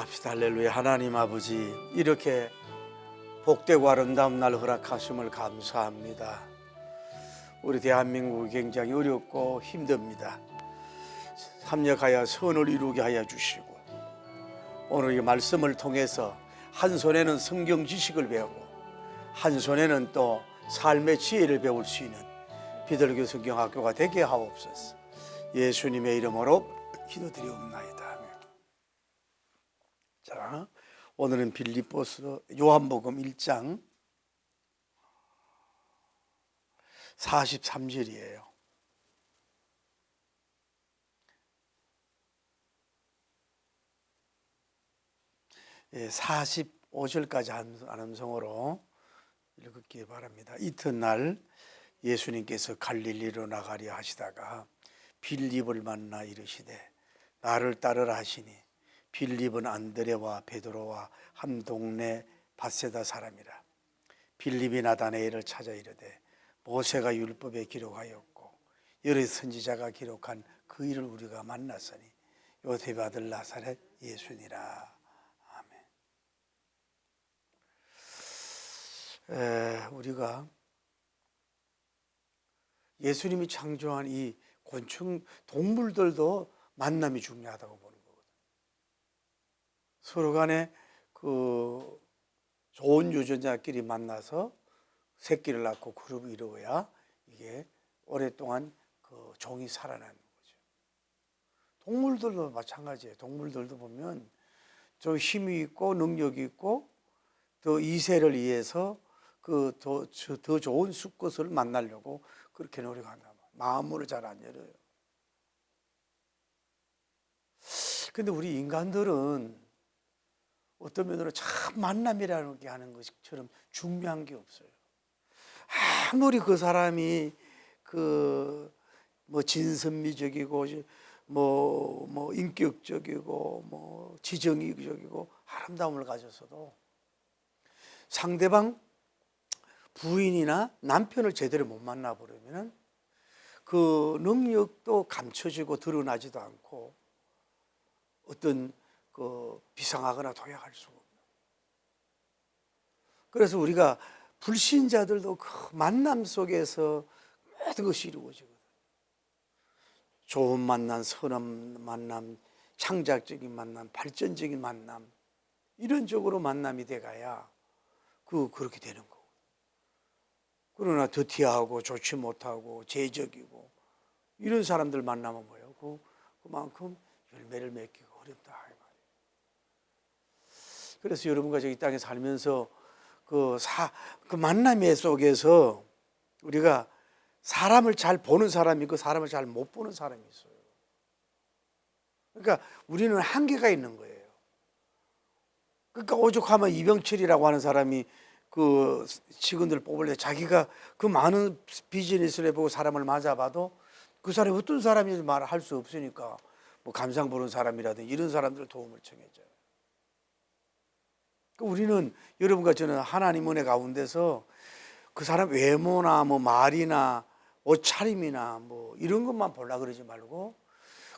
기도합시다. 할렐루야. 하나님 아버지, 이렇게 복되고 아름다운 날 허락하심을 감사합니다. 우리 대한민국이 굉장히 어렵고 힘듭니다. 합력하여 선을 이루게 하여 주시고, 오늘 이 말씀을 통해서 한 손에는 성경 지식을 배우고 한 손에는 또 삶의 지혜를 배울 수 있는 비둘기 성경학교가 되게 하옵소서. 예수님의 이름으로 기도드리옵나이다. 자, 오늘은 빌립보서 요한복음 1장 43절이에요. 예, 45절까지 암송으로 읽기 바랍니다. 이튿날 예수님께서 갈릴리로 나가려 하시다가 빌립을 만나 이르시되 나를 따르라 하시니, 빌립은 안드레와 베드로와 한 동네 밧세다 사람이라. 빌립이 나다나엘을 찾아 이르되 모세가 율법에 기록하였고 여러 선지자가 기록한 그 일을 우리가 만났으니 요셉의 아들 나사렛 예수니라. 아멘. 우리가 예수님이 창조한 이 곤충 동물들도 만남이 중요하다고 보는 거거든요. 서로 간에 그 좋은 유전자끼리 만나서 새끼를 낳고 그룹을 이루어야 이게 오랫동안 그 종이 살아나는 거죠. 동물들도 마찬가지예요. 동물들도 보면 좀 힘이 있고 능력이 있고 더 이세를 위해서 그 더 좋은 수컷을 만나려고 그렇게 노력한다. 마음으로 잘 안 열어요. 근데 우리 인간들은 어떤 면으로 참 만남이라는 게 하는 것처럼 중요한 게 없어요. 아무리 그 사람이 뭐 진선미적이고 뭐 인격적이고 뭐 지정이적이고 아름다움을 가졌어도 상대방 부인이나 남편을 제대로 못 만나버리면 그 능력도 감춰지고 드러나지도 않고 어떤 그 비상하거나 도약할 수가 없는. 그래서 우리가 불신자들도 그 만남 속에서 모든 것이 이루어지거든. 좋은 만남, 선한 만남, 창작적인 만남, 발전적인 만남, 이런 쪽으로 만남이 돼가야 그렇게 되는 거고. 그러나 더티하고 좋지 못하고 제적이고 이런 사람들 만나면 뭐예요? 그만큼 열매를 맺기가 어렵다. 그래서 여러분과 이 땅에 살면서 그 만남 속에서 우리가 사람을 잘 보는 사람이 있고 사람을 잘 못 보는 사람이 있어요. 그러니까 우리는 한계가 있는 거예요. 그러니까 오죽하면 이병철이라고 하는 사람이 그 직원들 뽑을 때 자기가 그 많은 비즈니스를 해보고 사람을 맞아봐도 그 사람이 어떤 사람인지 말할 수 없으니까 뭐 감상 보는 사람이라든지 이런 사람들 도움을 청해줘요. 우리는 여러분과 저는 하나님 은혜 가운데서 그 사람 외모나 뭐 말이나 옷차림이나 뭐 이런 것만 보려고 그러지 말고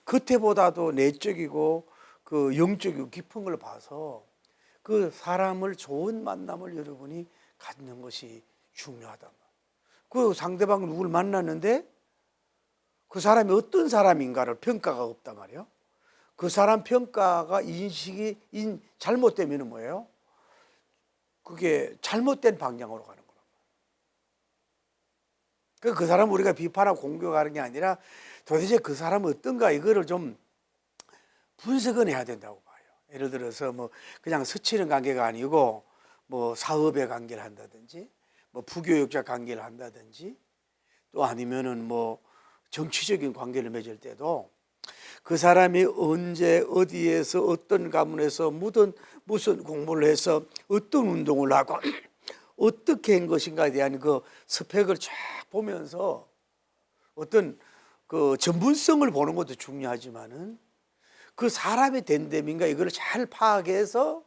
겉에보다도 내적이고 그 영적이고 깊은 걸 봐서 그 사람을 좋은 만남을 여러분이 갖는 것이 중요하다. 그 상대방 누구를 만났는데 그 사람이 어떤 사람인가를 평가가 없단 말이에요. 그 사람 평가가 인식이 잘못되면 뭐예요? 그게 잘못된 방향으로 가는 거란 말이에요. 그 사람 우리가 비판하고 공격하는 게 아니라 도대체 그 사람은 어떤가 이거를 좀 분석은 해야 된다고 봐요. 예를 들어서 뭐 그냥 스치는 관계가 아니고 뭐 사업의 관계를 한다든지 뭐 부교육자 관계를 한다든지 또 아니면은 뭐 정치적인 관계를 맺을 때도 그 사람이 언제 어디에서 어떤 가문에서 무슨 공부를 해서 어떤 운동을 하고 어떻게 한 것인가에 대한 그 스펙을 쫙 보면서 어떤 그 전문성을 보는 것도 중요하지만은 그 사람의 됨됨인가 이걸 잘 파악해서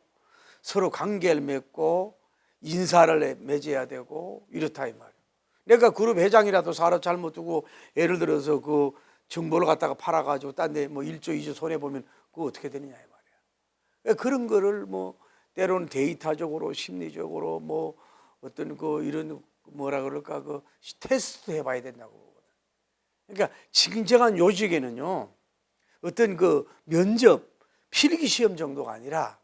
서로 관계를 맺고 인사를 맺어야 되고 이렇다 이 말이에요. 내가 그룹 회장이라도 사람 잘못 두고 예를 들어서 그 정보를 갖다가 팔아가지고 딴 데 뭐 1조 2조 손해보면 그거 어떻게 되느냐 이 말이야. 그런 거를 뭐 때로는 데이터적으로 심리적으로 뭐 어떤 그 이런 뭐라 그럴까 그 테스트 해봐야 된다고 보거든. 그러니까 진정한 요직에는요 어떤 그 면접 필기 시험 정도가 아니라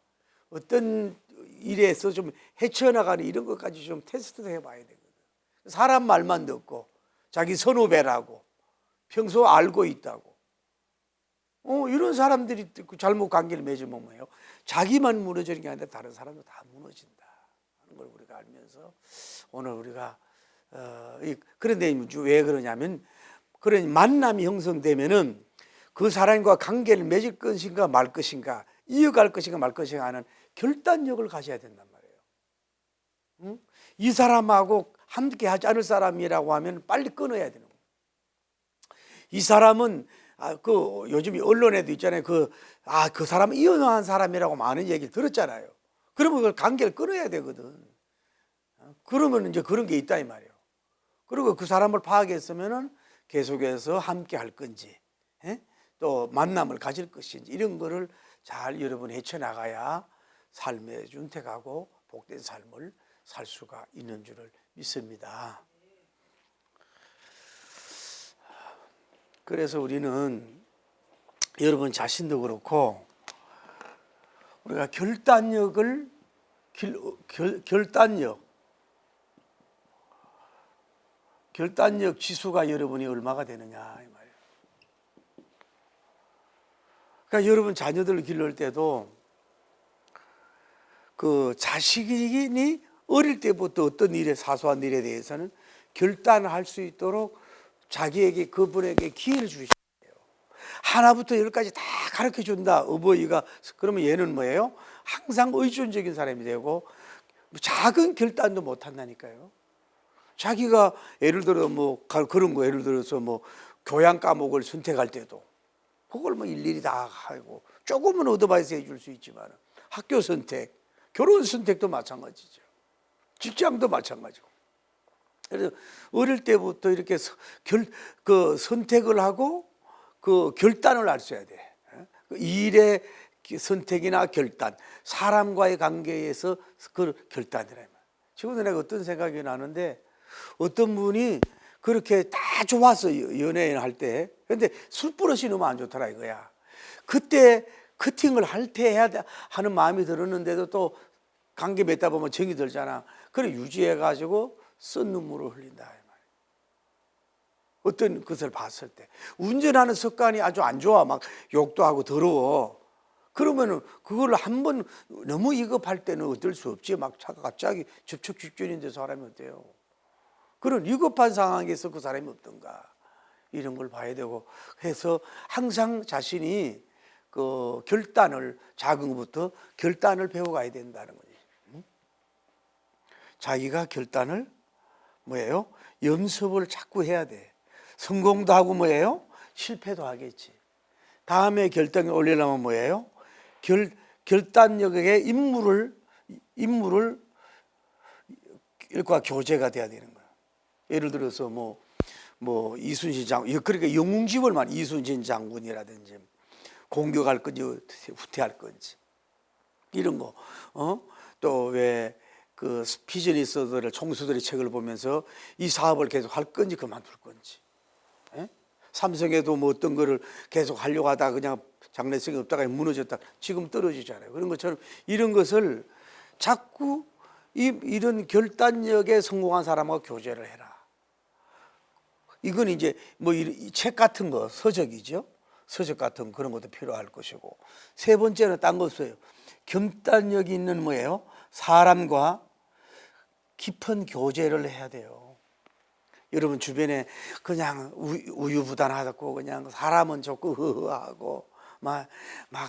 어떤 일에서 좀 헤쳐나가는 이런 것까지 좀 테스트도 해봐야 되거든. 사람 말만 듣고 자기 선후배라고 평소 알고 있다고 이런 사람들이 잘못 관계를 맺으면 뭐예요? 자기만 무너지는 게 아니라 다른 사람도 다 무너진다 하는 걸 우리가 알면서 오늘 우리가 그런데 왜 그러냐면 그런 만남이 형성되면은 그 사람과 관계를 맺을 것인가 말 것인가 이어갈 것인가 말 것인가 하는 결단력을 가져야 된단 말이에요. 응? 이 사람하고 함께 하지 않을 사람이라고 하면 빨리 끊어야 되는 거예요. 이 사람은 그 요즘 언론에도 있잖아요. 그 사람은 이혼한 사람이라고 많은 얘기를 들었잖아요. 그러면 그 관계를 끊어야 되거든. 그러면 이제 그런 게 있다 이 말이에요. 그리고 그 사람을 파악했으면은 계속해서 함께 할 건지, 또 만남을 가질 것인지 이런 거를 잘 여러분 헤쳐나가야 삶의 윤택하고 복된 삶을 살 수가 있는 줄을 믿습니다. 그래서 우리는 여러분 자신도 그렇고 우리가 결단력 지수가 여러분이 얼마가 되느냐 이 말이에요. 그러니까 여러분 자녀들을 기를 때도 그 자식이 어릴 때부터 어떤 일에 사소한 일에 대해서는 결단할 수 있도록 자기에게 그분에게 기회를 주셔야 돼요. 하나부터 열까지 다 가르쳐 준다 어버이가. 그러면 얘는 뭐예요? 항상 의존적인 사람이 되고 작은 결단도 못 한다니까요. 자기가 예를 들어 뭐 그런 거 예를 들어서 뭐 교양 과목을 선택할 때도 그걸 뭐 일일이 다 하고 조금은 어드바이스 해줄 수 있지만 학교 선택, 결혼 선택도 마찬가지죠. 직장도 마찬가지고. 그래서 어릴 때부터 이렇게 그 선택을 하고 그 결단을 할 수 있어야 돼. 일의 선택이나 결단, 사람과의 관계에서 그 결단이라. 지금 내가 어떤 생각이 나는데 어떤 분이 그렇게 다 좋았어 연예인 할 때. 근데 술버릇이 너무 안 좋더라 이거야. 그때 커팅을 할 때 해야 하는 마음이 들었는데도 또 관계 맺다 보면 정이 들잖아. 그래 유지해가지고 쓴 눈물을 흘린다 이 말이야. 어떤 것을 봤을 때 운전하는 습관이 아주 안 좋아. 막 욕도 하고 더러워. 그러면은 그걸 한번 너무 위급할 때는 어쩔 수 없지. 막 차가 갑자기 접촉 직전인데 사람이 어때요? 그런 위급한 상황에서 그 사람이 어떤가 이런 걸 봐야 되고 해서 항상 자신이 그 결단을 작은 것부터 결단을 배워가야 된다는 거지. 자기가 결단을 뭐예요? 연습을 자꾸 해야 돼. 성공도 하고 뭐예요? 실패도 하겠지. 다음에 결단을 올리려면 뭐예요? 결단력의 인물과 교제가 돼야 되는 거야. 예를 들어서 뭐 이순신 장군, 그러니까 영웅집을 말 이순신 장군이라든지 공격할 건지 후퇴할 건지 이런 거. 또 왜 그 비즈니스들을 총수들의 책을 보면서 이 사업을 계속 할 건지 그만둘 건지. 삼성에도 뭐 어떤 거를 계속 하려고 하다가 그냥 장래성이 없다가 무너졌다. 지금 떨어지잖아요. 그런 것처럼 이런 것을 자꾸 이런 결단력에 성공한 사람하고 교제를 해라. 이건 이제 뭐 이 책 같은 거 서적이죠. 서적 같은 그런 것도 필요할 것이고. 세 번째는 딴 거 없어요. 결단력이 있는 뭐예요? 사람과 깊은 교제를 해야 돼요. 여러분 주변에 그냥 우유부단하고 그냥 사람은 좋고 흐흐하고 막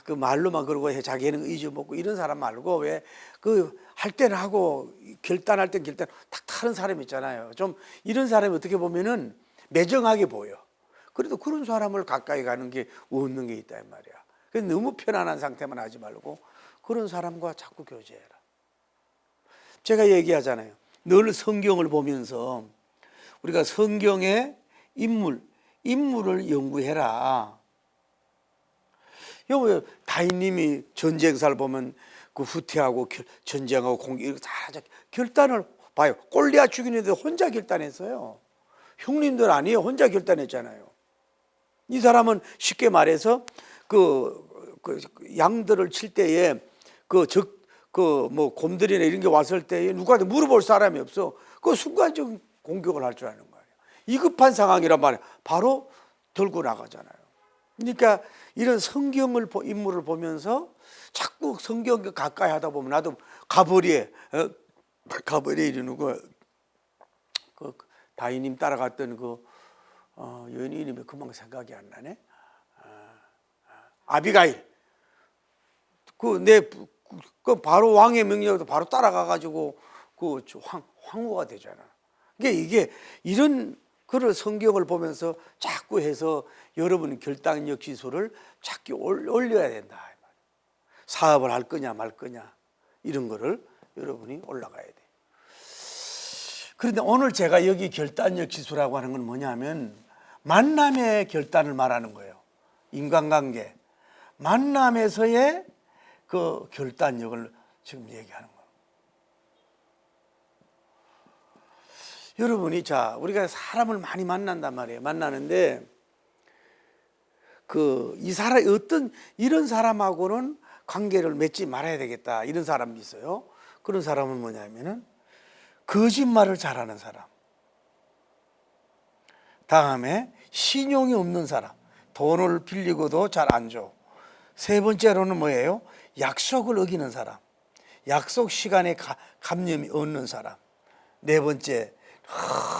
그 말로만 그러고 해 자기는 잊어먹고 이런 사람 말고 왜 그 할 때는 하고 결단할 땐 결단 탁 타는 사람 있잖아요. 좀 이런 사람이 어떻게 보면은 매정하게 보여. 그래도 그런 사람을 가까이 가는 게 얻는 게 있다 이 말이야. 그래서 너무 편안한 상태만 하지 말고 그런 사람과 자꾸 교제해라. 제가 얘기하잖아요. 늘 성경을 보면서 우리가 성경의 인물을 연구해라. 여기 다인님이 전쟁사를 보면 그 후퇴하고 전쟁하고 공격 이렇게 다 결단을 봐요. 골리앗 죽이는데 혼자 결단했어요. 형님들 아니에요. 혼자 결단했잖아요. 이 사람은 쉽게 말해서 그 양들을 칠 때에 뭐 곰들이나 이런 게 왔을 때에 누구한테 물어볼 사람이 없어. 그 순간적인 공격을 할 줄 아는 거예요. 위급한 상황이란 말이에요. 바로 들고 나가잖아요. 그러니까 이런 성경을 인물을 보면서 자꾸 성경 가까이 하다 보면 나도 가버리에 이르는 그 다이님 따라갔던 그 여인이 이름이 금방 생각이 안 나네. 아비가일. 그 바로 왕의 명령으로 바로 따라가가지고 그 황후가 되잖아. 이게 이런 그런 성경을 보면서 자꾸 해서 여러분 결단력 지수를 자꾸 올려야 된다. 사업을 할 거냐 말 거냐 이런 거를 여러분이 올라가야 돼. 그런데 오늘 제가 여기 결단력 지수라고 하는 건 뭐냐면 만남의 결단을 말하는 거예요. 인간관계. 만남에서의 그 결단력을 지금 얘기하는 거예요. 여러분이 우리가 사람을 많이 만난단 말이에요. 만나는데 이런 사람하고는 관계를 맺지 말아야 되겠다. 이런 사람이 있어요. 그런 사람은 뭐냐면은 거짓말을 잘하는 사람. 다음에 신용이 없는 사람. 돈을 빌리고도 잘 안 줘. 세 번째로는 뭐예요? 약속을 어기는 사람. 약속 시간에 감염이 없는 사람. 네 번째,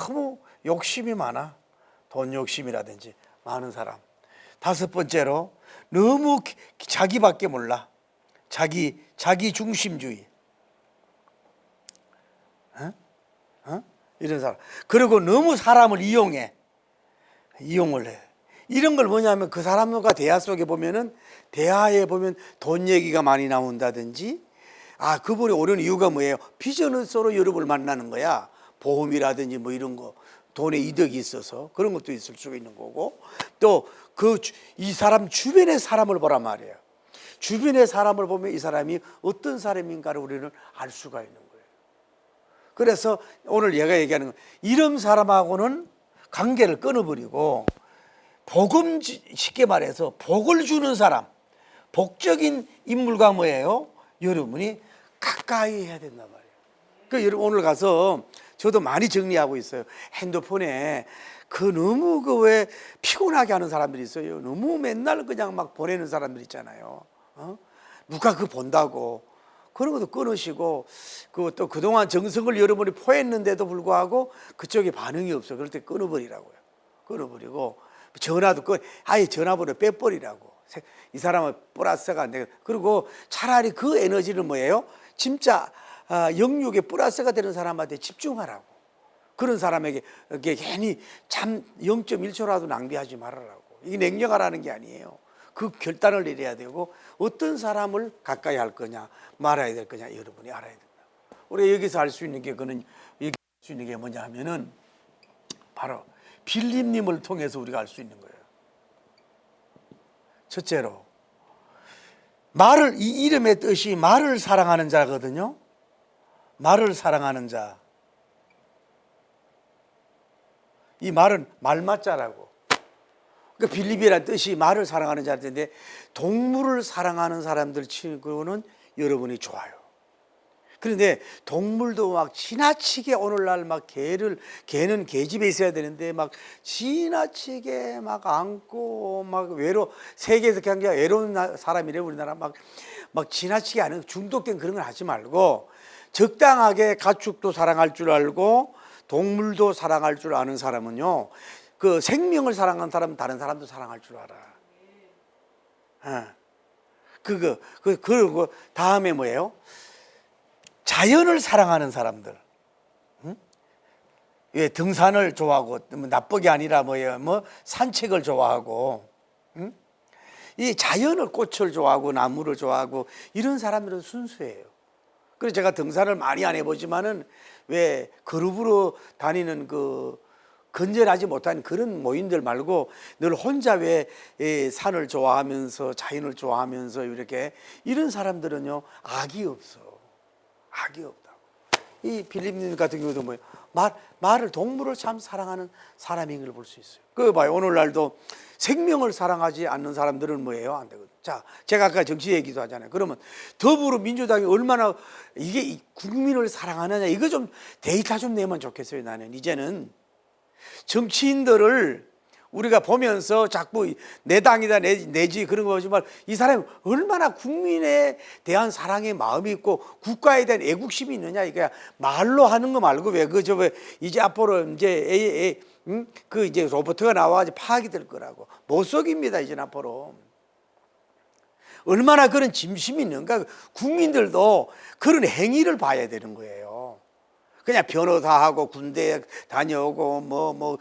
너무 욕심이 많아. 돈 욕심이라든지 많은 사람. 다섯 번째로 너무 자기밖에 몰라. 자기 중심주의. 이런 사람. 그리고 너무 사람을 이용을 해. 이런 걸 뭐냐면 그 사람과 대화 속에 보면은 대화에 보면 돈 얘기가 많이 나온다든지 그분이 오는 이유가 뭐예요? 비즈니스로 여러분을 만나는 거야. 보험이라든지 뭐 이런 거 돈에 이득이 있어서 그런 것도 있을 수가 있는 거고 또 이 사람 주변의 사람을 보란 말이에요. 주변의 사람을 보면 이 사람이 어떤 사람인가를 우리는 알 수가 있는 거예요. 그래서 오늘 얘가 얘기하는 건 이런 사람하고는 관계를 끊어버리고 복음 쉽게 말해서 복을 주는 사람 복적인 인물과 뭐예요? 여러분이 가까이 해야 된단 말이에요. 그러니까 여러분 오늘 가서 저도 많이 정리하고 있어요. 핸드폰에 너무 왜 피곤하게 하는 사람들이 있어요. 너무 맨날 그냥 막 보내는 사람들 있잖아요. 누가 본다고 그런 것도 끊으시고 또 그동안 정성을 여러분이 포했는데도 불구하고 그쪽에 반응이 없어. 그럴 때 끊어버리라고요. 끊어버리고 전화도 아예 전화번호 빼버리라고. 이 사람은 플러스가 안 되고 그리고 차라리 그 에너지를 뭐예요? 진짜 영육에 플러스가 되는 사람한테 집중하라고. 그런 사람에게 괜히 0.1초라도 낭비하지 말아라고. 이게 냉정하라는 게 아니에요. 그 결단을 내려야 되고 어떤 사람을 가까이 할 거냐 말아야 될 거냐 여러분이 알아야 된다. 우리 여기서 알 수 있는 게 뭐냐 하면은 바로 빌립님을 통해서 우리가 알 수 있는 거예요. 첫째로 이 이름의 뜻이 말을 사랑하는 자거든요. 말을 사랑하는 자. 이 말은 말맞자라고. 그러니까 빌립이라는 뜻이 말을 사랑하는 자인데 동물을 사랑하는 사람들 치고는 여러분이 좋아요. 그런데 동물도 막 지나치게 오늘날 개는 개집에 있어야 되는데 막 지나치게 막 안고 막 세계에서 그냥 외로운 사람이래 우리나라 막 지나치게 하는 중독된 그런 걸 하지 말고 적당하게 가축도 사랑할 줄 알고 동물도 사랑할 줄 아는 사람은요 생명을 사랑하는 사람은 다른 사람도 사랑할 줄 알아. 그리고 다음에 뭐예요? 자연을 사랑하는 사람들. 왜 등산을 좋아하고 나쁘게 아니라 산책을 좋아하고 이 자연을 꽃을 좋아하고 나무를 좋아하고 이런 사람들은 순수해요. 그래서 제가 등산을 많이 안 해보지만은 왜 그룹으로 다니는 건전하지 못한 그런 모임들 말고 늘 혼자 왜 산을 좋아하면서 자연을 좋아하면서 이렇게 이런 사람들은요 악이 없어. 악이 없다고. 이 빌립님 같은 경우도 뭐예요? 말을 동물을 참 사랑하는 사람인 걸 볼 수 있어요. 그 봐요. 오늘날도 생명을 사랑하지 않는 사람들은 뭐예요? 안 되거든. 자, 제가 아까 정치 얘기도 하잖아요. 그러면 더불어민주당이 얼마나 이게 국민을 사랑하느냐 이거 좀 데이터 좀 내면 좋겠어요. 나는 이제는 정치인들을 우리가 보면서 자꾸 내 당이다 내지 그런 거 보지만 이 사람이 얼마나 국민에 대한 사랑의 마음이 있고 국가에 대한 애국심이 있느냐 이거야. 말로 하는 거 말고 왜 이제 앞으로 이제 그 이제 로봇가 나와가지고 파악이 될 거라고 못 속입니다. 이제 앞으로 얼마나 그런 짐심이 있는가. 국민들도 그런 행위를 봐야 되는 거예요. 그냥 변호사하고 군대 다녀오고 뭐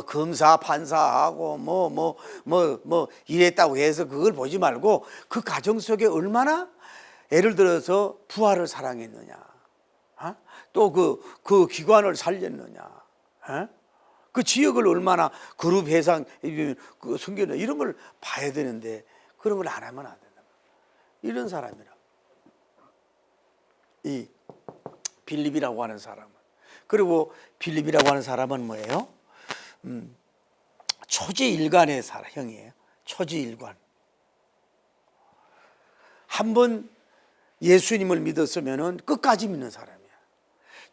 검사 판사하고 뭐 이랬다고 해서 그걸 보지 말고 그 가정 속에 얼마나 예를 들어서 부하를 사랑했느냐, 또 그 기관을 살렸느냐, 그 지역을 얼마나 그룹 해상 그 섬기느냐 이런 걸 봐야 되는데 그런 걸 안 하면 안 된다. 이런 사람이라 이 빌립이라고 하는 사람은. 그리고 빌립이라고 하는 사람은 뭐예요? 초지일관의 형이에요. 초지일관. 한번 예수님을 믿었으면은 끝까지 믿는 사람이야.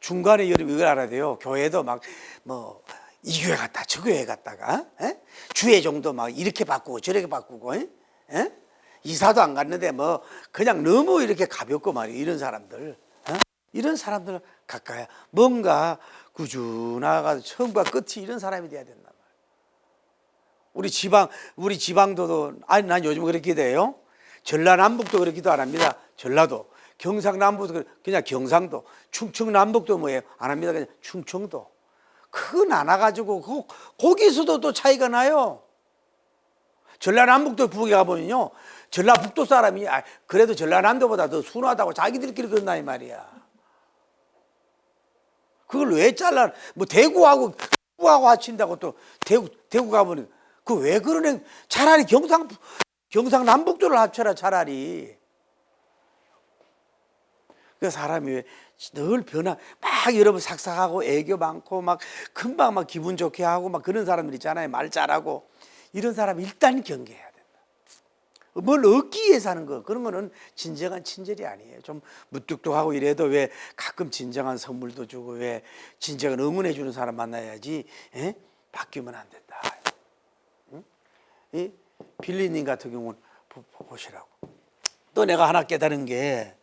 중간에 여러분 이걸 알아야 돼요. 교회도 막 이 교회 갔다 저 교회 갔다가 주회 정도 막 이렇게 바꾸고 저렇게 바꾸고 이사도 안 갔는데 그냥 너무 이렇게 가볍고 말이에요. 이런 사람들. 이런 사람들 가까이 뭔가 꾸준하가 처음과 끝이 이런 사람이 돼야 된단 말이에요. 우리 지방도 아니 난 요즘 그렇게 돼요. 전라남북도 그렇기도 안 합니다. 전라도, 경상남북도 그냥 경상도, 충청남북도 뭐예요? 안 합니다. 그냥 충청도. 그거 나눠가지고 거기서도 또 차이가 나요. 전라남북도 북에 가보면요, 전라북도 사람이 그래도 전라남도보다 더 순하다고 자기들끼리 그런다 이 말이야. 그걸 왜 잘라? 대구하고 합친다고 또 대구 가보니 그 왜 그러네? 차라리 경상남북도를 합쳐라 차라리. 그 사람이 왜 늘 막 여러분 삭삭하고 애교 많고 막 금방 막 기분 좋게 하고 막 그런 사람들 있잖아요. 말 잘하고 이런 사람 일단 경계해야 된다. 뭘 얻기 위해서 하는 거 그런 거는 진정한 친절이 아니에요. 좀 무뚝뚝하고 이래도 왜 가끔 진정한 선물도 주고 왜 진정한 응원해 주는 사람 만나야지 바뀌면 안 된다. 이 빌리님 같은 경우는 보시라고. 또 내가 하나 깨달은 게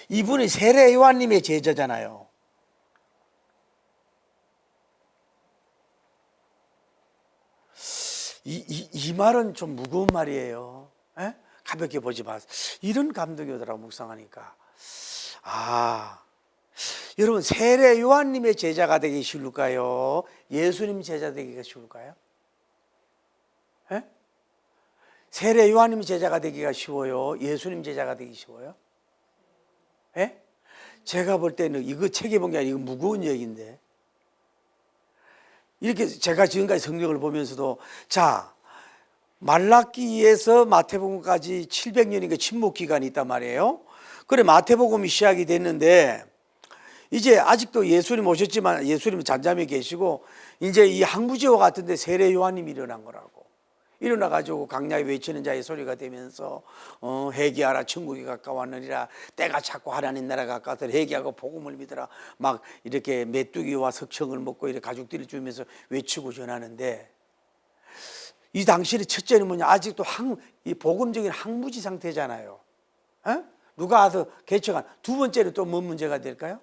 이분이 세례 요한님의 제자잖아요. 이 말은 좀 무거운 말이에요. 가볍게 보지 마세요. 이런 감동이 오더라고 묵상하니까. 여러분 세례 요한님의 제자가 되기 쉬울까요? 예수님 제자 되기가 쉬울까요? 세례 요한님 제자가 되기가 쉬워요? 예수님 제자가 되기 쉬워요? 제가 볼 때는 이거 책에 본 게 아니고 이거 무거운 얘기인데 이렇게 제가 지금까지 성경을 보면서도 자 말라기에서 마태복음까지 700년인가 침묵 기간이 있단 말이에요. 그래 마태복음이 시작이 됐는데 이제 아직도 예수님 오셨지만 예수님은 잠잠히 계시고 이제 이 항구지와 같은데 세례 요한님이 일어난 거라고. 일어나가지고 강야에 외치는 자의 소리가 되면서 회개하라 천국이 가까웠느니라 때가 찼고 하나님 나라가 가까워서 회개하고 복음을 믿으라 막 이렇게 메뚜기와 석청을 먹고 이렇게 가족들을 주면서 외치고 전하는데 이 당시의 첫째는 뭐냐 아직도 이 복음적인 항무지 상태잖아요. 누가 와서 개척한 두 번째는 또 뭔 문제가 될까요?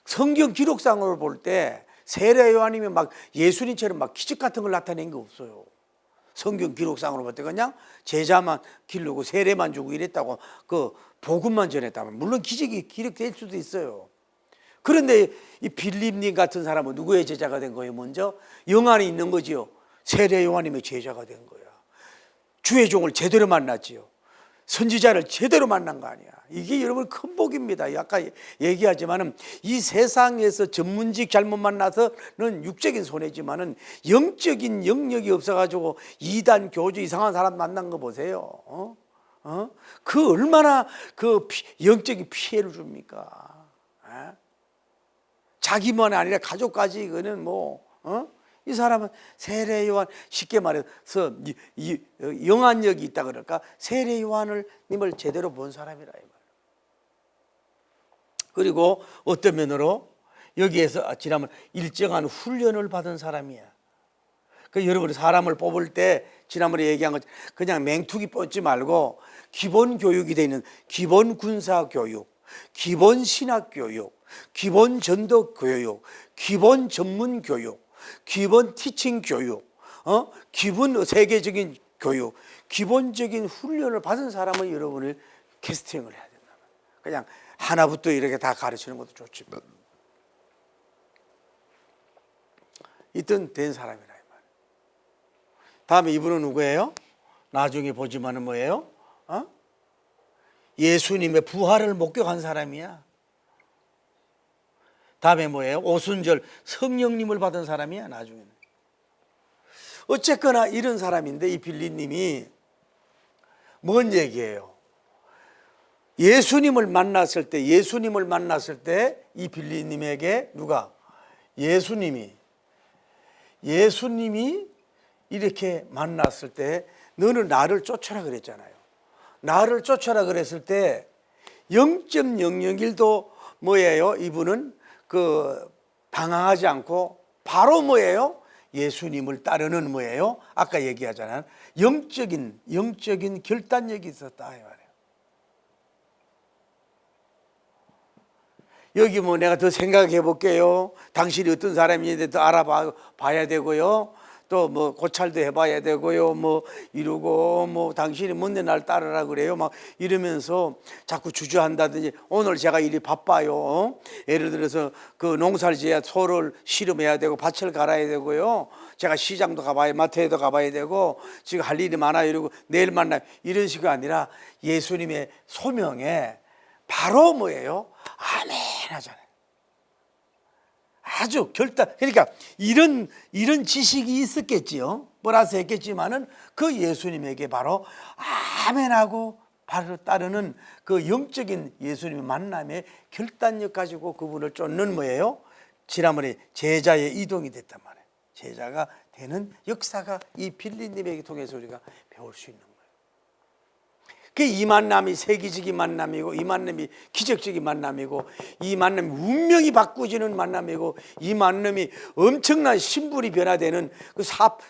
성경 기록상으로 볼 때 세례 요한님이 막 예수님처럼 막 기적 같은 걸 나타낸 게 없어요. 성경 기록상으로 볼 때 그냥 제자만 기르고 세례만 주고 이랬다고 그 복음만 전했다면 물론 기적이 기록될 수도 있어요. 그런데 이 빌립님 같은 사람은 누구의 제자가 된 거예요? 먼저 영 안에 있는 거지요. 세례 요한님의 제자가 된 거야. 주의 종을 제대로 만났지요. 선지자를 제대로 만난 거 아니야. 이게 여러분 큰 복입니다. 아까 얘기하지만은 이 세상에서 전문직 잘못 만나서는 육적인 손해지만은 영적인 영역이 없어가지고 이단 교주 이상한 사람 만난 거 보세요. 그 얼마나 그 영적인 피해를 줍니까? 자기만 아니라 가족까지 이거는 이 사람은 세례 요한, 쉽게 말해서 영안력이 있다 그럴까? 세례 요한을 님을 제대로 본 사람이라 이 말. 그리고 어떤 면으로 여기에서 지나면 일정한 훈련을 받은 사람이야. 그 여러분이 사람을 뽑을 때 지난번에 얘기한 것 그냥 맹투기 뽑지 말고 기본 교육이 되어 있는 기본 군사 교육, 기본 신학 교육, 기본 전도 교육, 기본 전문 교육, 기본 티칭 교육, 기본 세계적인 교육, 기본적인 훈련을 받은 사람은 여러분을 캐스팅을 해야 된다. 그냥 하나부터 이렇게 다 가르치는 것도 좋지만 이든 된 사람이라 이 말. 다음에 이분은 누구예요? 나중에 보지만은 뭐예요? 예수님의 부활을 목격한 사람이야. 다음에 뭐예요? 오순절 성령님을 받은 사람이야. 나중에는 어쨌거나 이런 사람인데 이 빌립님이 뭔 얘기예요? 예수님을 만났을 때 이 빌립님에게 누가? 예수님이 이렇게 만났을 때 너는 나를 쫓아라 그랬잖아요. 나를 쫓아라 그랬을 때 0.001도 뭐예요? 이분은 방황하지 않고 바로 뭐예요? 예수님을 따르는 뭐예요? 아까 얘기하잖아요. 영적인 결단력이 있었다 이 말이에요. 여기 내가 더 생각해 볼게요. 당신이 어떤 사람인지 더 알아봐야 되고요. 또 고찰도 해봐야 되고요. 이러고 당신이 뭔데 날 따르라 그래요. 막 이러면서 자꾸 주저한다든지 오늘 제가 일이 바빠요. 예를 들어서 그 농사를 지어야 소를 실험해야 되고 밭을 갈아야 되고요. 제가 시장도 가봐야 마트에도 가봐야 되고 지금 할 일이 많아요. 이러고 내일 만나요. 이런 식이 아니라 예수님의 소명에 바로 뭐예요? 아멘 하잖아요. 아주 그러니까 이런 지식이 있었겠지요. 플러스 했겠지만은 그 예수님에게 바로 아멘하고 바로 따르는 그 영적인 예수님의 만남의 결단력 가지고 그분을 쫓는 뭐예요? 지난번에 제자의 이동이 됐단 말이에요. 제자가 되는 역사가 이 빌립님에게 통해서 우리가 배울 수 있는 거예요. 이 만남이 세계적인 만남이고 이 만남이 기적적인 만남이고 이 만남이 운명이 바꾸지는 만남이고 이 만남이 엄청난 신분이 변화되는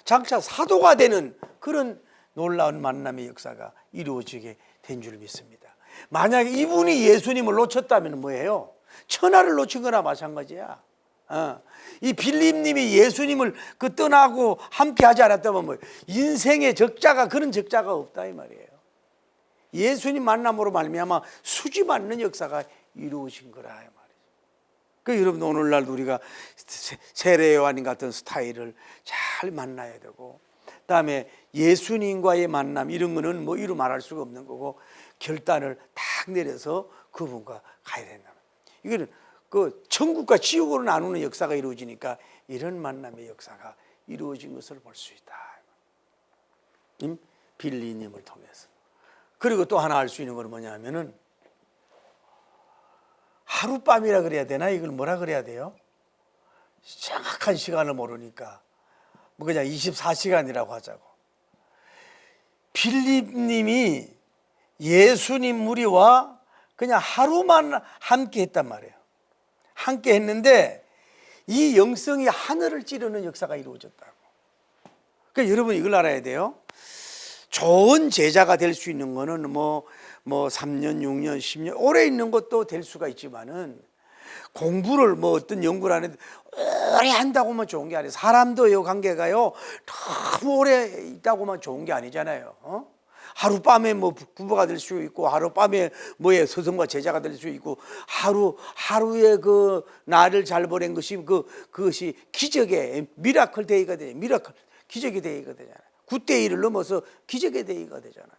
장차 사도가 되는 그런 놀라운 만남의 역사가 이루어지게 된 줄 믿습니다. 만약에 이분이 예수님을 놓쳤다면 뭐예요? 천하를 놓친 거나 마찬가지야. 이 빌립님이 예수님을 떠나고 함께 하지 않았다면 뭐예요? 인생의 그런 적자가 없다 이 말이에요. 예수님 만남으로 말미암아 수집받는 역사가 이루어진 거라 말이죠. 여러분 오늘날도 우리가 세례 요한님 같은 스타일을 잘 만나야 되고, 그다음에 예수님과의 만남 이런 거는 이루 말할 수가 없는 거고 결단을 딱 내려서 그분과 가야 된다. 이거는 천국과 지옥으로 나누는 역사가 이루어지니까 이런 만남의 역사가 이루어진 것을 볼 수 있다. 빌립님을 통해서. 그리고 또 하나 알 수 있는 건 뭐냐면은 하룻밤이라 그래야 되나? 이걸 뭐라 그래야 돼요? 정확한 시간을 모르니까 그냥 24시간이라고 하자고. 빌립님이 예수님 무리와 그냥 하루만 함께 했단 말이에요. 함께 했는데 이 영성이 하늘을 찌르는 역사가 이루어졌다고. 그러니까 여러분 이걸 알아야 돼요. 좋은 제자가 될 수 있는 거는 3년, 6년, 10년 오래 있는 것도 될 수가 있지만은 공부를 어떤 연구를 하는데 오래 한다고만 좋은 게 아니에요. 사람도요 관계가요 너무 오래 있다고만 좋은 게 아니잖아요. 하룻밤에 부부가 될 수 있고 하룻밤에 스승과 제자가 될 수 있고 하루에 나를 잘 보낸 것이 그것이 기적의 미라클 데이가 되잖아요. 기적의 데이가 되잖아요. 9대 1을 넘어서 기적의 데이가 되잖아요.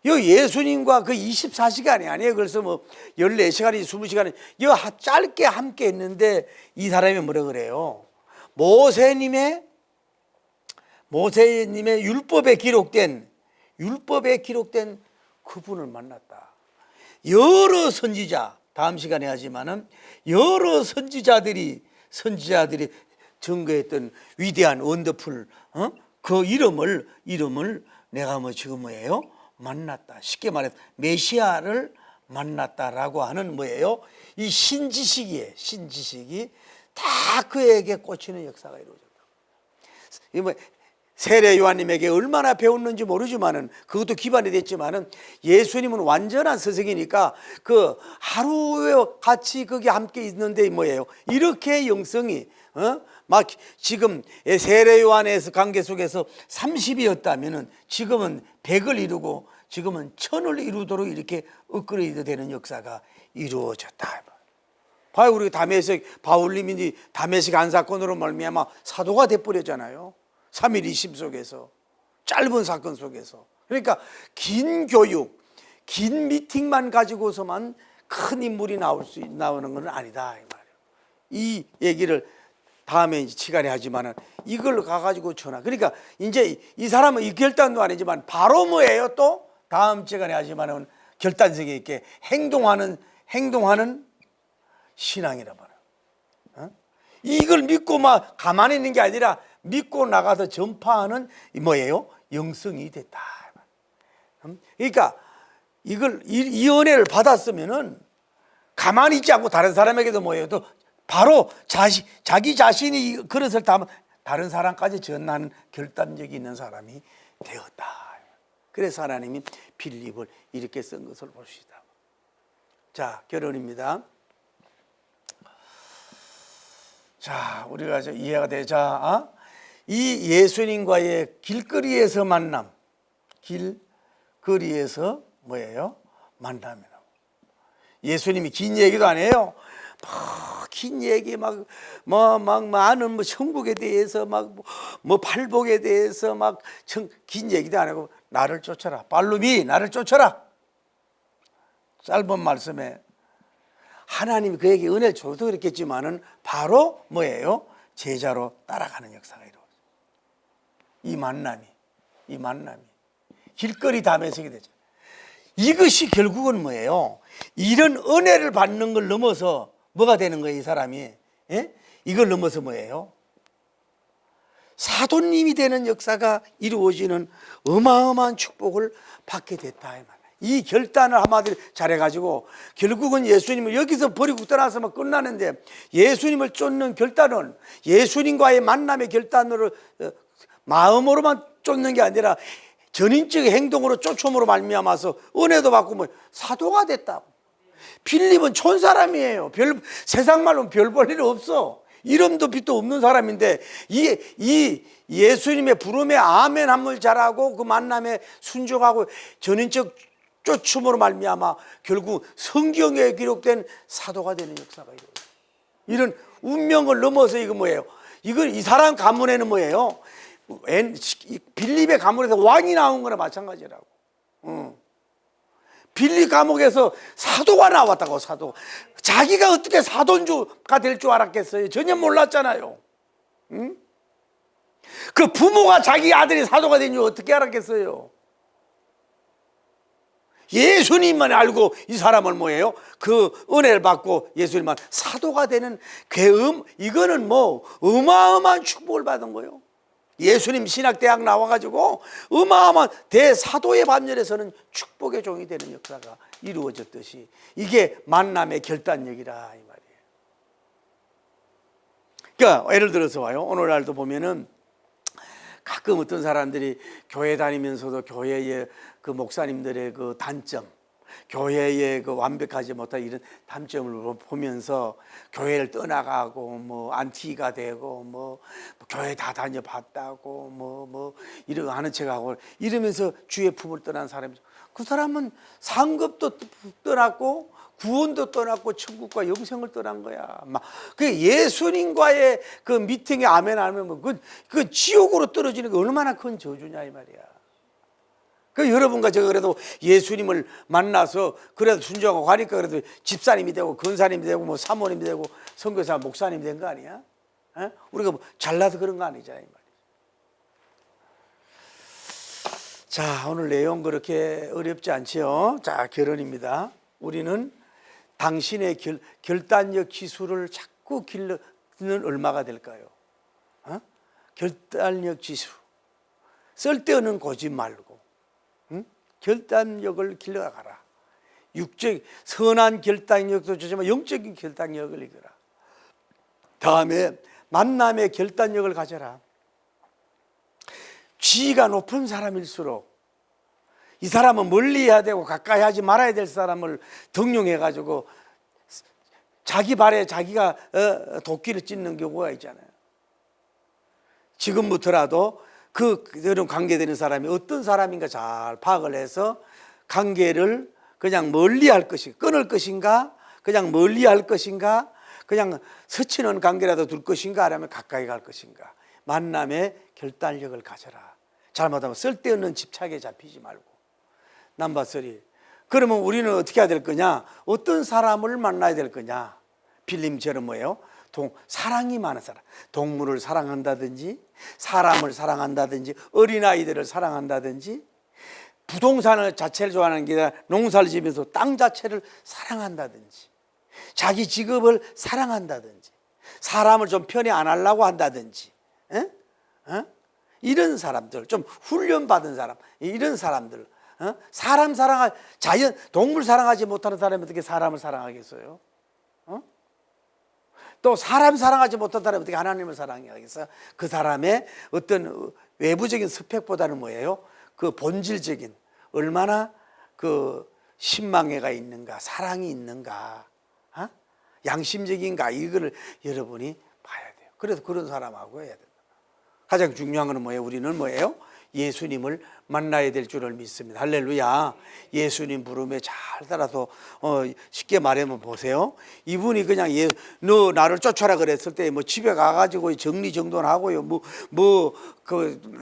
요 예수님과 그 24시간이 아니에요. 그래서 뭐 14시간이 20시간이 요 짧게 함께 했는데 이 사람이 뭐라 그래요? 모세님의 율법에 기록된 그분을 만났다. 여러 선지자, 다음 시간에 하지만은 여러 선지자들이 증거했던 위대한 원더풀, 그 이름을 내가 뭐 지금 뭐예요? 만났다. 쉽게 말해서 메시아를 만났다라고 하는 뭐예요? 이 신지식이 다 그에게 꽂히는 역사가 이루어졌다. 이 뭐 세례 요한님에게 얼마나 배웠는지 모르지만은 그것도 기반이 됐지만은 예수님은 완전한 스승이니까 그 하루에 같이 거기 함께 있는데 뭐예요? 이렇게 영성이 막 지금 세례 요한에서 관계 속에서 30이었다면은 지금은 100을 이루고 지금은 1000을 이루도록 이렇게 업그레이드 되는 역사가 이루어졌다. 봐요, 우리 다메섹 바울님이 다메섹 안 사건으로 말미암아 사도가 돼버렸잖아요. 3일 20 속에서 짧은 사건 속에서. 그러니까 긴 교육, 긴 미팅만 가지고서만 큰 인물이 나오는 건 아니다 이 말이에요. 이 얘기를 다음에 시간에 하지만은 이걸 가가지고 전화. 그러니까 이제 이 사람은 이 결단도 아니지만 바로 뭐예요? 또 다음 시간에 하지만은 결단성 있게 행동하는 신앙이라 말이에요. 이걸 믿고 막 가만히 있는 게 아니라 믿고 나가서 전파하는 뭐예요? 영성이 됐다. 그러니까 이 은혜를 받았으면은 가만히 있지 않고 다른 사람에게도 뭐예요? 또 바로 자기 자신이 그릇을 담아 다른 사람까지 전하는 결단력이 있는 사람이 되었다. 그래서 하나님이 빌립을 이렇게 쓴 것을 봅시다. 자, 결론입니다. 자, 우리가 이해가 되자. 이 예수님과의 길거리에서 만남, 길거리에서 뭐예요? 만남이라고. 예수님이 긴 얘기도 안 해요. 긴 얘기 막 많은 뭐 천국에 대해서 뭐 팔복에 대해서 긴 얘기도 안 하고 나를 쫓아라. 발루비 나를 쫓아라. 짧은 말씀에 하나님이 그에게 은혜를 줘서 그랬겠지만은 바로 뭐예요? 제자로 따라가는 역사가 이루어져요. 이 만남이 길거리 다메섹이 되죠. 이것이 결국은 뭐예요? 이런 은혜를 받는 걸 넘어서 뭐가 되는 거예요, 이 사람이? 이걸 넘어서 뭐예요? 사도님이 되는 역사가 이루어지는 어마어마한 축복을 받게 됐다. 이 결단을 한마디로 잘해가지고 결국은 예수님을 여기서 버리고 떠나서만 끝나는데 예수님을 쫓는 결단은 예수님과의 만남의 결단으로 마음으로만 쫓는 게 아니라 전인적 행동으로 쫓음으로 말미암아서 은혜도 받고 뭐 사도가 됐다고. 빌립은 촌사람이에요. 세상 말로는 별 볼 일 없어. 이름도 빛도 없는 사람인데 이 예수님의 부름에 아멘 한물 잘하고 그 만남에 순종하고 전인적 쫓음으로 말미암아 결국 성경에 기록된 사도가 되는 역사가 이루어져요. 이런 운명을 넘어서 이거 뭐예요? 이 사람 가문에는 뭐예요? 빌립의 가문에서 왕이 나온 거나 마찬가지라고. 빌립 감옥에서 사도가 나왔다고. 사도. 자기가 어떻게 사도가 될 줄 알았겠어요? 전혀 몰랐잖아요. 그 부모가 자기 아들이 사도가 된 줄 어떻게 알았겠어요? 예수님만 알고 이 사람을 뭐예요? 그 은혜를 받고 예수님만 사도가 되는 이거는 뭐 어마어마한 축복을 받은 거예요. 예수님 신학대학 나와가지고 어마어마한 대사도의 반열에서는 축복의 종이 되는 역사가 이루어졌듯이 이게 만남의 결단력이라 이 말이에요. 그러니까 예를 들어서 와요. 오늘날도 보면은 가끔 어떤 사람들이 교회 다니면서도 교회의 그 목사님들의 그 단점, 교회의 그 완벽하지 못한 이런 단점을 보면서 교회를 떠나가고 뭐 안티가 되고 뭐 교회 다 다녀봤다고 뭐 이러고 하는 척하고 이러면서 주의 품을 떠난 사람이죠. 그 사람은 상급도 떠났고 구원도 떠났고 천국과 영생을 떠난 거야. 그 예수님과의 그 미팅에 아멘 하면 그 지옥으로 떨어지는 게 얼마나 큰 저주냐 이 말이야. 그 여러분과 제가 그래도 예수님을 만나서 그래도 순종하고 가니까 그래도 집사님이 되고 권사님이 되고 뭐 사모님이 되고 선교사 목사님이 된 거 아니야? 에? 우리가 뭐 잘나서 그런 거 아니잖아요. 자, 오늘 내용 그렇게 어렵지 않지요? 자, 결론입니다. 우리는 당신의 결단력 지수를 자꾸 길러는 얼마가 될까요? 결단력 지수. 쓸데없는 고집 말고 결단력을 길러가라. 육적 선한 결단력도 좋지만 영적인 결단력을 이겨라. 다음에 만남의 결단력을 가져라. 지위가 높은 사람일수록 이 사람은 멀리해야 되고 가까이 하지 말아야 될 사람을 등용해가지고 자기 발에 자기가 도끼를 찢는 경우가 있잖아요. 지금부터라도 그런 관계되는 사람이 어떤 사람인가 잘 파악을 해서 관계를 그냥 멀리할 것인가, 끊을 것인가, 그냥 멀리할 것인가, 그냥 스치는 관계라도 둘 것인가, 아니면 가까이 갈 것인가. 만남의 결단력을 가져라. 잘못하면 쓸데없는 집착에 잡히지 말고. 넘버3. 그러면 우리는 어떻게 해야 될 거냐? 어떤 사람을 만나야 될 거냐? 빌림처럼 뭐예요? 사랑이 많은 사람. 동물을 사랑한다든지, 사람을 사랑한다든지, 어린아이들을 사랑한다든지, 부동산을 자체를 좋아하는 게 아니라 농사를 지면서 땅 자체를 사랑한다든지, 자기 직업을 사랑한다든지, 사람을 좀 편히 안 하려고 한다든지, 이런 사람들, 좀 훈련받은 사람, 이런 사람들, 사람 자연, 동물 사랑하지 못하는 사람이 어떻게 사람을 사랑하겠어요? 또 사람 사랑하지 못한 사람이 어떻게 하나님을 사랑하겠어요? 그 사람의 어떤 외부적인 스펙보다는 뭐예요? 그 본질적인, 얼마나 그 신망애가 있는가, 사랑이 있는가, 양심적인가, 이거를 여러분이 봐야 돼요. 그래서 그런 사람하고 해야 된다. 가장 중요한 건 뭐예요? 우리는 뭐예요? 예수님을 만나야 될 줄을 믿습니다. 할렐루야. 예수님 부름에 잘 따라서 쉽게 말하면 보세요. 이분이 그냥 너 나를 쫓아라 그랬을 때 뭐 집에 가가지고 정리정돈하고요.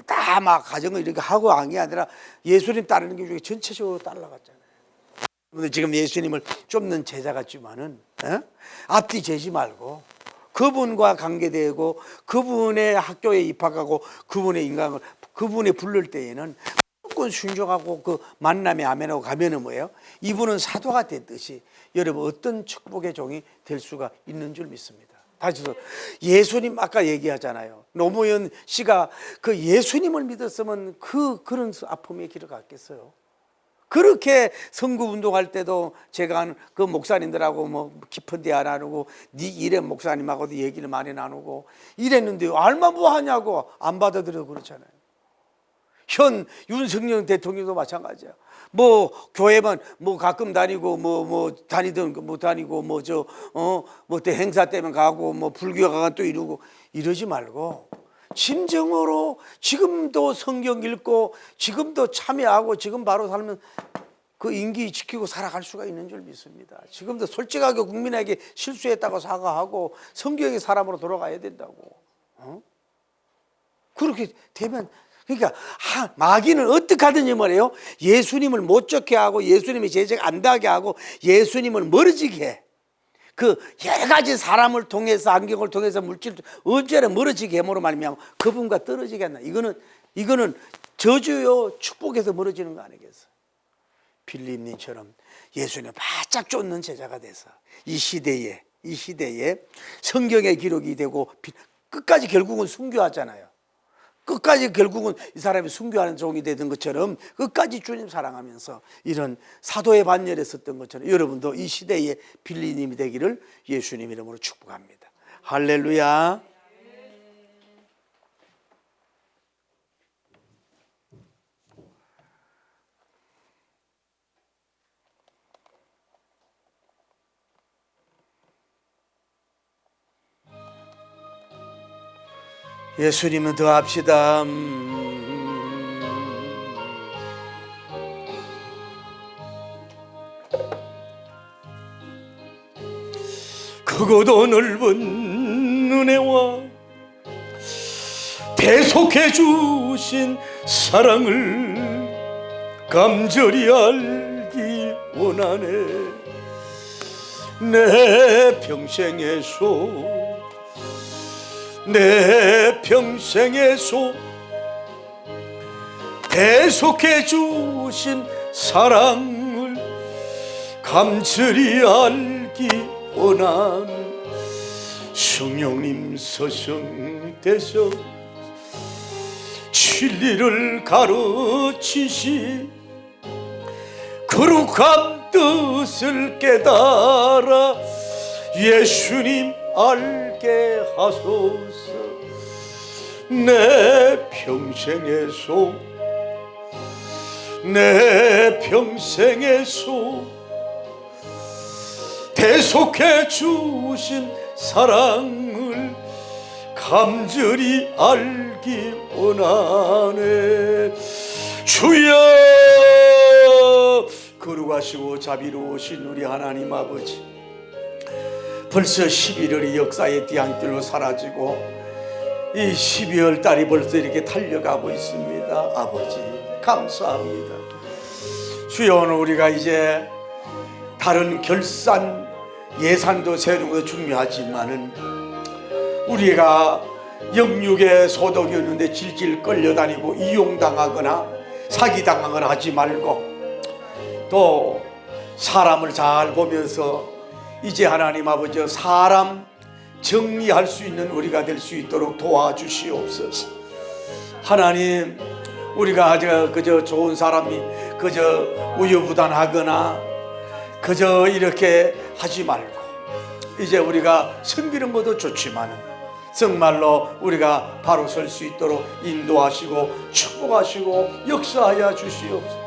다 막 가정을 이렇게 하고 한 게 아니라 예수님 따르는 게 중에 전체적으로 따라갔잖아요. 근데 지금 예수님을 쫓는 제자 같지만은 앞뒤 재지 말고 그분과 관계되고 그분의 학교에 입학하고 그분의 인간을 그분이 부를 때에는 무조건 순종하고 그 만남에 아멘하고 가면은 뭐예요? 이분은 사도가 됐듯이 여러분 어떤 축복의 종이 될 수가 있는 줄 믿습니다. 다시 또 예수님 아까 얘기하잖아요. 노무현 씨가 그 예수님을 믿었으면 그런 아픔의 길을 갔겠어요. 그렇게 선거운동할 때도 제가 그 목사님들하고 뭐 깊은 데 안 나누고 네 이래 목사님하고도 얘기를 많이 나누고 이랬는데 알마 뭐 하냐고 안 받아들여도 그렇잖아요. 현 윤석열 대통령도 마찬가지야. 뭐 교회만 뭐 가끔 다니고 뭐 다니던 뭐 다니고 뭐 행사 때문에 가고 뭐 불교가 또 이러고 이러지 말고 진정으로 지금도 성경 읽고 지금도 참여하고 지금 바로 살면 그 임기 지키고 살아갈 수가 있는 줄 믿습니다. 지금도 솔직하게 국민에게 실수했다고 사과하고 성경의 사람으로 돌아가야 된다고. 그렇게 되면 그러니까 마귀는 어떻게 하든지 말이에요. 예수님을 못 쫓게 하고 예수님의 제자가 안 되게 하고 예수님을 멀어지게 해. 그 여러 가지 사람을 통해서 안경을 통해서 물질 언제나 멀어지게 해모로 말미암아 그분과 떨어지게 한다. 이거는 저주요 축복에서 멀어지는 거 아니겠어요? 빌립님처럼 예수님 바짝 쫓는 제자가 돼서 이 시대에 성경의 기록이 되고 끝까지 결국은 순교하잖아요. 끝까지 결국은 이 사람이 순교하는 종이 되던 것처럼 끝까지 주님 사랑하면서 이런 사도의 반열에 섰던 것처럼 여러분도 이 시대의 빌리님이 되기를 예수님 이름으로 축복합니다. 할렐루야. 예수님은 더 합시다. 크고도 넓은 은혜와 대속해 주신 사랑을 간절히 알기 원하네. 내 평생에서 계속해 주신 사랑을 간절히 알기 원하네. 성령님 서성대서 진리를 가르치시 거룩한 뜻을 깨달아 예수님 알게 하소서. 내 평생에서 계속해 주신 사랑을 간절히 알기 원하네. 주여, 거룩하시고 자비로우신 우리 하나님 아버지, 벌써 11월이 역사의 뒤안길로 사라지고 이 12월 달이 벌써 이렇게 달려가고 있습니다. 아버지 감사합니다. 주여, 오늘 우리가 이제 다른 결산 예산도 세우는 것도 중요하지만은 우리가 영육의 소득이었는데 질질 끌려다니고 이용당하거나 사기당하거나 하지 말고 또 사람을 잘 보면서 이제 하나님 아버지 사람 정리할 수 있는 우리가 될 수 있도록 도와주시옵소서. 하나님, 우리가 그저 좋은 사람이 그저 우유부단하거나 그저 이렇게 하지 말고 이제 우리가 섬기는 것도 좋지만은 정말로 우리가 바로 설 수 있도록 인도하시고 축복하시고 역사하여 주시옵소서.